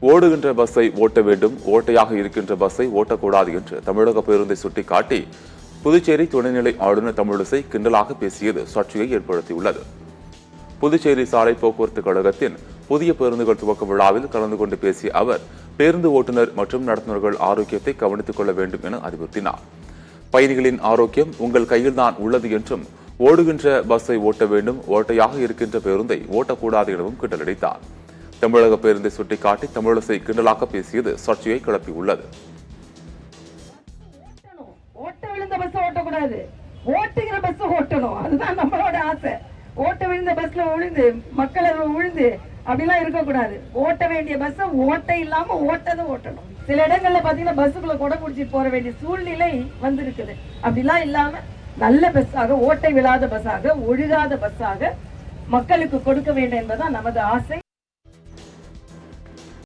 ஓடுகின்ற பஸ்ஸை ஓட்ட வேண்டும், ஓட்டையாக இருக்கின்ற பஸ்ஸை ஓட்டக்கூடாது என்று தமிழக பேருந்தை சுட்டிக்காட்டி புதுச்சேரி துணைநிலை ஆளுநர் தமிழிசை கிண்டலாக பேசியது சர்ச்சையை ஏற்படுத்தியுள்ளது. புதுச்சேரி சாலை போக்குவரத்து கழகத்தின் புதிய பேருந்துகள் துவக்க விழாவில் கலந்து கொண்டு பேசிய அவர், பேருந்து ஓட்டுநர் மற்றும் நடத்துனர்கள் ஆரோக்கியத்தை கவனித்துக் கொள்ள வேண்டும் என அறிவுறுத்தினார். பயணிகளின் ஆரோக்கியம் உங்கள் கையில்தான் உள்ளது என்றும், ஓடுகின்ற பஸ்ஸை ஓட்ட வேண்டும், ஓட்டையாக இருக்கின்ற பேருந்தை ஓட்டக்கூடாது எனவும் கிண்டலடித்தார். தமிழக பேருந்தை சுட்டிக்காட்டி தமிழிசை கிண்டலாக பேசியது சர்ச்சையை கிளப்பியுள்ளது. ஓட்ட விழுந்த பஸ் ஓட்டக்கூடாது, ஓட்டுகிற பஸ் ஓட்டணும், அதுதான் நம்மளோட ஆசை. ஓட்ட விழுந்த பஸ்ல விழுந்து மக்கள் விழுந்து அப்படிலாம் இருக்கக்கூடாது. ஓட்ட வேண்டிய பஸ் ஓட்ட இல்லாம ஓட்டதை ஓட்டணும். சில இடங்கள்ல பாத்தீங்கன்னா பஸ்ஸுக்குள்ள கொடை பிடிச்சிட்டு போற வேண்டிய சூழ்நிலை வந்திருக்குது. அப்படிலாம் இல்லாம நல்ல பஸ்ஸாக, ஓட்டை விழாத பஸ்ஸாக, ஒழுகாத பஸ்ஸாக மக்களுக்கு கொடுக்க வேண்டும் என்பதுதான் நமது ஆசை.